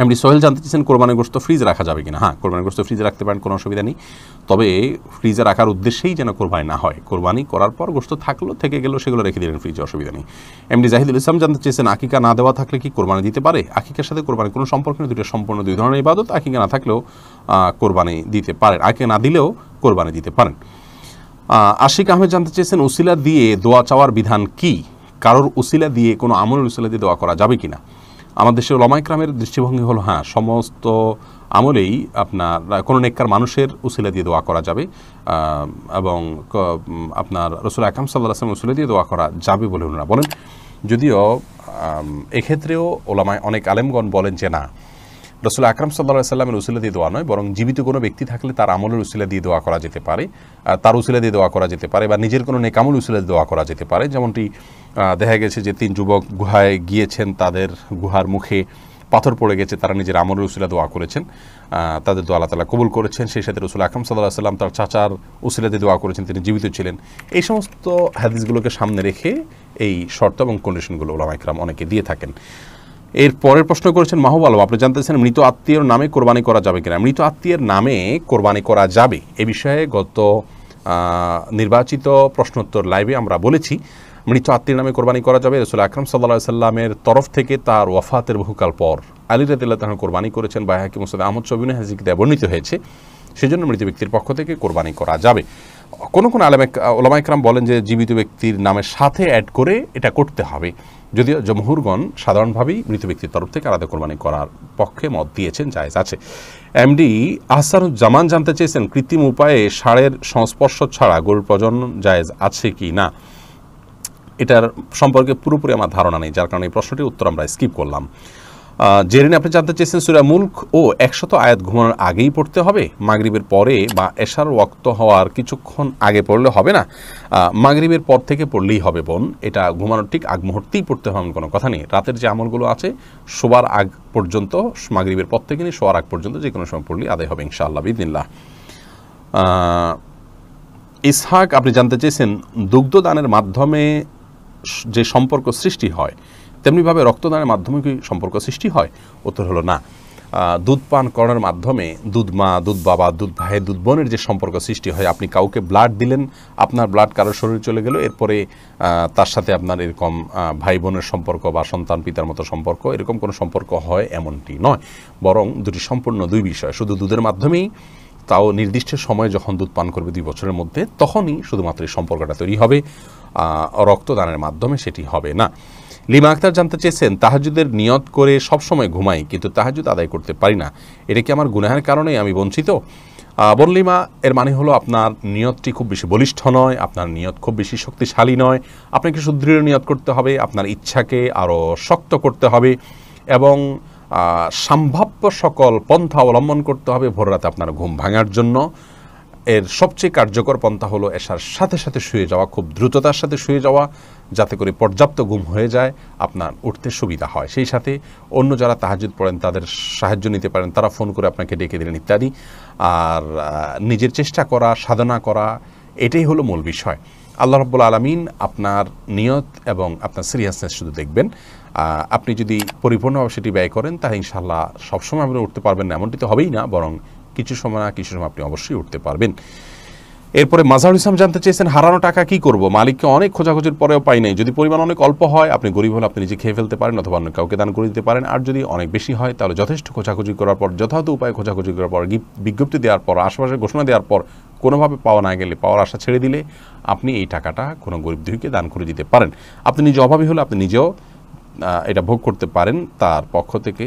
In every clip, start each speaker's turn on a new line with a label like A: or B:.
A: MD Sohel জানতে চাইছেন কোরবানির গোশত ফ্রিজে রাখা যাবে কিনা। হ্যাঁ, কোরবানির গোশত ফ্রিজে রাখতে পারেন, কোনো অসুবিধা নেই। তবে ফ্রিজে রাখার উদ্দেশ্যেই যেন কোরবানি না হয়, কোরবানি করার পর গোশত থাকলো থেকে গেলো সেগুলো রেখে দিলেন ফ্রিজে, অসুবিধা নেই। এমডি জাহিদুল ইসলাম জানতে চেয়েছেন আকিকা না দেওয়া থাকলে কি কোরবানি দিতে পারে? আকিকার সাথে কোরবানি কোনো সম্পর্ক নেই, দুটো সম্পূর্ণ দুই ধরনের ইবাদত। আকিকা না থাকলেও কোরবানি দিতে পারেন, আকিকা না দিলেও কোরবানি দিতে পারেন। আশিক আহমেদ জানতে চেয়েছেন উসিলা দিয়ে দোয়া চাওয়ার বিধান কি? কারোর উসিলা দিয়ে কোনো আমলের উসিলা দিয়ে দোয়া করা যাবে কিনা? আমাদের দেশের উলামা ইকরামের দৃষ্টিভঙ্গি হলো হ্যাঁ, সমস্ত আমলেই আপনার কোনো নেককার মানুষের উসিলা দিয়ে দোয়া করা যাবে, এবং আপনার রাসূল আকরাম সাল্লাল্লাহু আলাইহি ওয়াসাল্লাম উসিলা দিয়ে দোয়া করা যাবে বলে ওনারা বলেন। যদিও এক্ষেত্রেও ওলামায় অনেক আলেমগণ বলেন যে না, রাসূল আকরাম সাল্লাল্লাহু আলাইহি ওয়াসাল্লামের উসিলা দিয়ে দোয়া নয়, বরং জীবিত কোনো ব্যক্তি থাকলে তার আমলের উসিলা দিয়ে দোয়া করা যেতে পারে, তার উসিলা দিয়ে দোয়া করা যেতে পারে, বা নিজের কোনো নেক আমল উসিলা দিয়ে দোয়া করা যেতে পারে। যেমনটি দেখা গেছে যে 3 যুবক গুহায় গিয়েছেন, তাদের গুহার মুখে পাথর পড়ে গেছে, তারা নিজের আমলের উসিলা দোয়া করেছেন, তাদের দোয়া আল্লাহ তাআলা কবুল করেছেন। সেই সাথে রাসূল আকরাম সাল্লাল্লাহু আলাইহি ওয়াসাল্লাম তার চাচার উসিলা দিয়ে দোয়া করেছেন, তিনি জীবিত ছিলেন। এই সমস্ত হাদিসগুলোকে সামনে রেখে এই শর্ত এবং কন্ডিশনগুলো উলামা ইকরাম অনেকে দিয়ে থাকেন। এর পরের প্রশ্ন করেছেন মাহবুব আলম, আপনি জানতে চান মৃত আত্মীয়র নামে কোরবানি করা যাবে কিনা? মৃত আত্মীয়ের নামে কোরবানি করা যাবে, এ বিষয়ে গত নির্বাচিত প্রশ্নোত্তর লাইভে আমরা বলেছি। মৃত আত্মীয়ের নামে কোরবানি করা যাবে। রাসূল আকরাম সাল্লাল্লাহু আলাইহি সাল্লামের তরফ থেকে তার ওয়াফাতের বহুকাল পর আলী রাদিয়াল্লাহু তাআলা কোরবানি করেছেন, বাইহাকি মুসনাদ আহমদ শবিন হাজিকে বর্ণিত হয়েছে, সেজন্য মৃত ব্যক্তির পক্ষ থেকে কোরবানি করা যাবে। কোনো ওলামা ইকরাম বলেন যে জীবিত ব্যক্তির নামের সাথে অ্যাড করে এটা করতে হবে, যদিও জমহুরগণ সাধারণভাবেই মৃত ব্যক্তির তরফ থেকে আলাদা কোরবানি করার পক্ষে মত দিয়েছেন, জায়েজ আছে। এমডি আহসানুজ্জামান জানতে চেয়েছেন কৃত্রিম উপায়ে ষাঁড়ের সংস্পর্শ ছাড়া গরুর প্রজনন জায়েজ আছে কি না? এটার সম্পর্কে পুরোপুরি আমার ধারণা নেই, যার কারণে এই প্রশ্নটির উত্তর আমরা স্কিপ করলাম। জেরিন আপনি জানতে চেয়েছেন সূরা মুলক ও 100 আয়াত ঘুমানোর আগেই পড়তে হবে, মাগরিবের পরে বা এশার ওয়াক্ত হওয়ার কিছুক্ষণ আগে পড়লে হবে না? মাগরিবের পর থেকে পড়লেই হবে বোন, এটা ঘুমানোর ঠিক আগ মুহূর্তেই পড়তে হবে, কোনো কথা নেই। রাতের যে আমলগুলো আছে শোবার আগ পর্যন্ত, মাগরিবের পর থেকে নিয়ে শোয়ার আগ পর্যন্ত যে কোনো সময় পড়লেই আদায় হবে ইনশাআল্লাহ বিইذনিল্লাহ। ইসহাক আপনি জানতে চেয়েছেন দুগ্ধদানের মাধ্যমে যে সম্পর্ক সৃষ্টি হয় তেমনিভাবে রক্তদানের মাধ্যমে কি সম্পর্ক সৃষ্টি হয়? উত্তর হলো না। দুধ পান করার মাধ্যমে দুধ মা, দুধ বাবা, দুধ ভাই, দুধ বোনের যে সম্পর্ক সৃষ্টি হয়, আপনি কাউকে ব্লাড দিলেন, আপনার ব্লাড কারোর শরীরে চলে গেল, এরপরে তার সাথে আপনার এরকম ভাই বোনের সম্পর্ক বা সন্তান পিতার মতো সম্পর্ক, এরকম কোনো সম্পর্ক হয় এমনটি নয়, বরং দুটি সম্পূর্ণ দুই বিষয়। শুধু দুধের মাধ্যমেই, তাও নির্দিষ্ট সময় যখন দুধ পান করবে 2 বছরের মধ্যে, তখনই শুধুমাত্র এই সম্পর্কটা তৈরি হবে, রক্তদানের মাধ্যমে সেটি হবে না। লিমা আক্তার জানতে চেয়েছেন তাহাজ্জুদের নিয়ত করে সবসময় ঘুমাই, কিন্তু তাহাজ্জুদ আদায় করতে পারি না, এটা কি আমার গুনাহের কারণে আমি বঞ্চিত? বোন লিমা, এর মানে হলো আপনার নিয়তটি খুব বেশি বলিষ্ঠ নয়, আপনার নিয়ত খুব বেশি শক্তিশালী নয়, আপনাকে সুদৃঢ় নিয়ত করতে হবে, আপনার ইচ্ছাকে আরও শক্ত করতে হবে, এবং সম্ভাব্য সকল পন্থা অবলম্বন করতে হবে ভোর রাতে আপনার ঘুম ভাঙার জন্য। এর সবচেয়ে কার্যকর পন্থা হলো এশার সাথে সাথে শুয়ে যাওয়া, খুব দ্রুততার সাথে শুয়ে যাওয়া, যাতে করে পর্যাপ্ত ঘুম হয়ে যায়, আপনার উঠতে সুবিধা হয়। সেই সাথে অন্য যারা তাহাজ্জুদ পড়েন তাদের সাহায্য নিতে পারেন, তারা ফোন করে আপনাকে ডেকে দিলেন ইত্যাদি। আর নিজের চেষ্টা করা, সাধনা করা, এটাই হলো মূল বিষয়। আল্লাহ রাব্বুল আলামিন আপনার নিয়ত এবং আপনার সিরিয়াসনেস শুধু দেখবেন। আপনি যদি পরিপূর্ণভাবে সেটি ব্যয় করেন, তাহলে ইনশাআল্লাহ সবসময় আপনি উঠতে পারবেন না এমনটি তো হবেই না, বরং কিছু সময় না কিছু সময় আপনি অবশ্যই উঠতে পারবেন। এরপরে মাজারুল ইসলাম জানতে চেয়েছেন হারানো টাকা কি করব? মালিককে অনেক খোঁজাখুঁজির পরেও পাই নাই। যদি পরিমাণ অনেক অল্প হয়, আপনি গরিব হলে আপনি নিজে খেয়ে ফেলতে পারেন অথবা অন্য কাউকে দান করে দিতে পারেন। আর যদি অনেক বেশি হয়, তাহলে যথেষ্ট খোঁজাখুঁজি করার পর, যথাযথ উপায়ে খোঁজাখুঁজি করার পর, বিজ্ঞপ্তি দেওয়ার পর, আশেপাশে ঘোষণা দেওয়ার পর, কোনোভাবে পাওয়া না গেলে পাওয়ার আশা ছেড়ে দিলে আপনি এই টাকাটা কোনো গরিব দুঃখীকে দান করে দিতে পারেন। আপনি নিজে অভাবী হলে আপনি নিজেও এটা ভোগ করতে পারেন, তার পক্ষ থেকে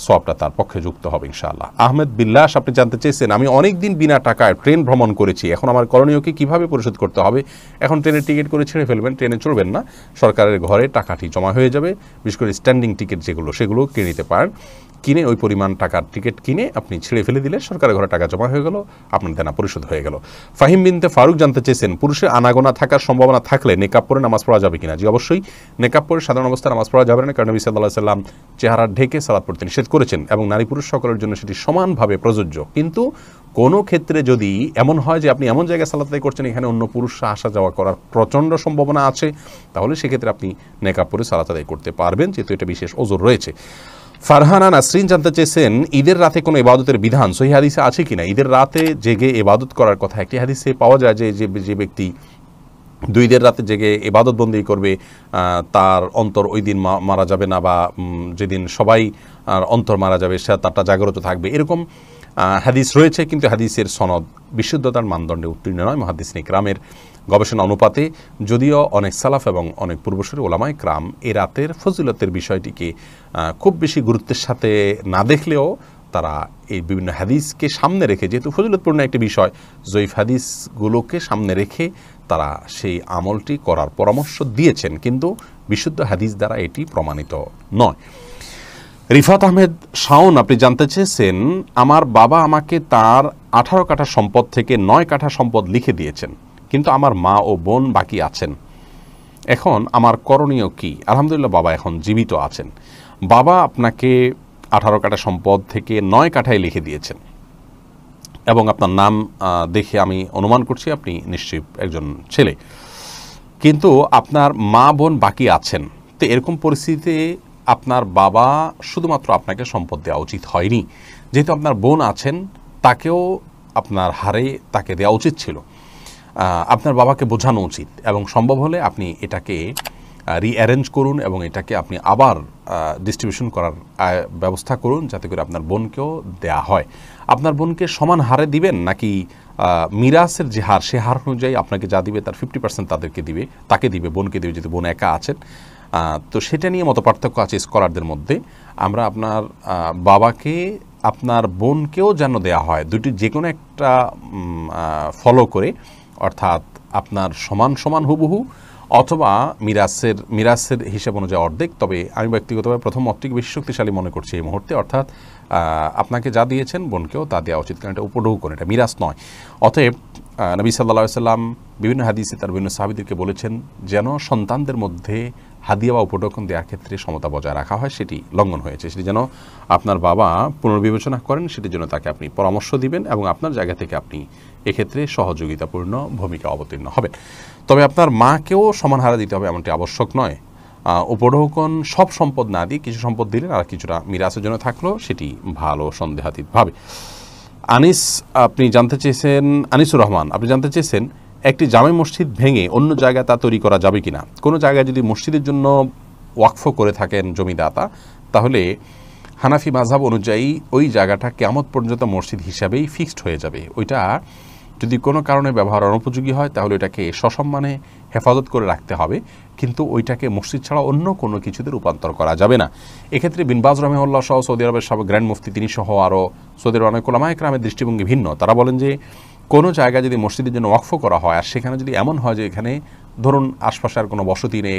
A: সওয়াবটা তার পক্ষে যুক্ত হবে ইনশাআল্লাহ। আহমেদ বিল্লাস আপনি জানতে চেয়েছেন আমি অনেক দিন বিনা টাকায় ট্রেন ভ্রমণ করেছি, এখন আমার করণীয়কে কিভাবে পরিশোধ করতে হবে? এখন ট্রেনের টিকিট করে ছেড়ে ফেলবেন, ট্রেনে চড়বেন না, সরকারের ঘরে টাকাটি জমা হয়ে যাবে। বিশেষ করে স্ট্যান্ডিং টিকিট সেগুলো কিনে নিতে পারেন, কিনে ওই পরিমাণ টাকার টিকিট কিনে আপনি ছেড়ে ফেলে দিলে সরকারের ঘরে টাকা জমা হয়ে গেল, আপনার দেনা পরিশোধ হয়ে গেল। ফাহিম বিনতে ফারুক জানতে চেয়েছেন পুরুষের আনাগোনা থাকার সম্ভাবনা থাকলে নেকাব পরে নামাজ পড়া যাবে কিনা? জি অবশ্যই, নেকাব পরে সাধারণ অবস্থায় নামাজ পড়া যাবে না, কারণ নবী সাল্লাল্লাহু আলাইহি ওয়াসাল্লাম চেহারা ঢেকে সালাত পড়তে নিষেধ করেছেন এবং নারী পুরুষ সকলের জন্য সেটি সমানভাবে প্রযোজ্য। কিন্তু কোনো ক্ষেত্রে যদি এমন হয় যে আপনি এমন জায়গায় সালাত আদায় করছেন এখানে অন্য পুরুষরা আসা যাওয়া করার প্রচণ্ড সম্ভাবনা আছে, তাহলে সেক্ষেত্রে আপনি নেকাব পরে সালাত আদায় করতে পারবেন, যেহেতু এটা বিশেষ ওজর রয়েছে। ফারহানা নাসরিন জানতে চেয়েছেন ঈদের রাতে কোনো ইবাদতের বিধান সহি হাদিসে আছে কিনা। ঈদের রাতে জেগে ইবাদত করার কথা একটি হাদিসে পাওয়া যায় যে ব্যক্তি ঈদের রাতে জেগে ইবাদত বন্দি করবে তার অন্তর ওই দিন মারা যাবে না, বা যেদিন সবাই অন্তর মারা যাবে সে তারটা জাগ্রত থাকবে, এরকম হাদিস রয়েছে। কিন্তু হাদিসের সনদ বিশুদ্ধতার মানদণ্ডে উত্তীর্ণ নয়। মুহাদ্দিসিন ইকরামের গবেষণা অনুপাতে যদিও অনেক সালাফ এবং অনেক পূর্বসূরি ওলামায়ে ইকরাম এ রাতের ফজিলতের বিষয়টিকে খুব বেশি গুরুত্বের সাথে না দেখলেও তারা এই বিভিন্ন হাদিসকে সামনে রেখে, যেহেতু ফজিলতপূর্ণ একটি বিষয়, জয়ীফ হাদিসগুলোকে সামনে রেখে তারা সেই আমলটি করার পরামর্শ দিয়েছেন, কিন্তু বিশুদ্ধ হাদিস দ্বারা এটি প্রমাণিত নয়। রিফাত আহমেদ শাওন আপনি জানতে চেয়েছেন, আমার বাবা আমাকে তার 18 কাঠা সম্পদ থেকে 9 কাঠা সম্পদ লিখে দিয়েছেন, কিন্তু আমার মা ও বোন বাকি আছেন। এখন আমার করণীয় কি? আলহামদুলিল্লাহ বাবা এখন জীবিত আছেন। বাবা আপনাকে 18 কাঠা সম্পদ থেকে 9 কাঠায় লিখে দিয়েছেন এবং আপনার নাম দেখে আমি অনুমান করছি আপনি নিশ্চয়ই একজন ছেলে, কিন্তু আপনার মা বোন বাকি আছেন। তো এরকম পরিস্থিতিতে আপনার বাবা শুধুমাত্র আপনাকে সম্পদ দেওয়া উচিত হয়নি, যেহেতু আপনার বোন আছেন তাকেও আপনার হারে তাকে দেওয়া উচিত ছিল। আপনার বাবাকে বোঝানো উচিত এবং সম্ভব হলে আপনি এটাকে রিঅ্যারেঞ্জ করুন এবং এটাকে আপনি আবার ডিস্ট্রিবিউশন করার ব্যবস্থা করুন, যাতে করে আপনার বোনকেও দেয়া হয়। আপনার বোনকে সমান হারে দিবেন নাকি মিরাসের যে হার সে হার অনুযায়ী আপনাকে যা দিবে তার 50% তাকে দিবে, বোনকে দিবে, যেহেতু বোন একা আছেন। তো সেটা নিয়ে মত পার্থক্য আছে স্কলারদের মধ্যে। আমরা আপনার বাবাকে আপনার বোনকেও যেন দেয়া হয়, দুটি যে কোনো একটা ফলো করে, অর্থাৎ আপনার সমান সমান হুবহু অথবা মিরাসের হিসাব অনুযায়ী অর্ধেক। তবে আমি ব্যক্তিগতভাবে প্রথম মতটিকে বেশি শক্তিশালী মনে করছি এই মুহূর্তে, অর্থাৎ আপনাকে যা দিয়েছেন বোনকেও তা দেওয়া উচিত, কারণ এটা উপঢৌকন, এটা মিরাস নয়। অতএব নবী সাল্লাল্লাহু আলাইহি সাল্লাম বিভিন্ন হাদিসে তার বিভিন্ন সাহাবীদেরকে বলেছেন যেন সন্তানদের মধ্যে হাদিয়া বা উপঢৌকন দেওয়ার ক্ষেত্রে সমতা বজায় রাখা হয়, সেটি লঙ্ঘন হয়েছে। সেটি যেন আপনার বাবা পুনর্বিবেচনা করেন, সেটির জন্য তাকে আপনি পরামর্শ দিবেন এবং আপনার জায়গা থেকে আপনি এক্ষেত্রে সহযোগিতাপূর্ণ ভূমিকা অবতীর্ণ হবেন। তবে আপনার মাকেও সমান হারে দিতে হবে এমনটি আবশ্যক নয়। উপঢৌকন সব সম্পদ না দিয়ে কিছু সম্পদ দিলেন আর কিছুটা মিরাসের জন্য থাকলো, সেটি ভালো সন্দেহাতীতভাবে। আনিসুর রহমান আপনি জানতে চেয়েছেন, একটি জামে মসজিদ ভেঙে অন্য জায়গায় তা তৈরি করা যাবে কিনা। কোনো জায়গায় যদি মসজিদের জন্য ওয়াকফ করে থাকেন জমিদাতা, তাহলে হানাফি মাযহাব অনুযায়ী ওই জায়গাটা কিয়ামত পর্যন্ত মসজিদ হিসাবেই ফিক্সড হয়ে যাবে। ওইটা যদি কোনো কারণে ব্যবহার অনুপযোগী হয় তাহলে ওইটাকে সসম্মানে হেফাজত করে রাখতে হবে, কিন্তু ওইটাকে মসজিদ ছাড়া অন্য কোনো কিছুতে রূপান্তর করা যাবে না। এক্ষেত্রে বিন বাজ রাহিমাহুল্লাহ সহ সৌদি আরবের সাবেক গ্র্যান্ড মুফতি তিনি সহ আরও সৌদি আরবের অনেক উলামায়ে কেরামের দৃষ্টিভঙ্গি ভিন্ন। তারা বলেন যে কোনো জায়গায় যদি মসজিদের জন্য ওয়াকফ করা হয় আর সেখানে যদি এমন হয় যে এখানে ধরুন আশপাশে আর কোনো বসতি নেই,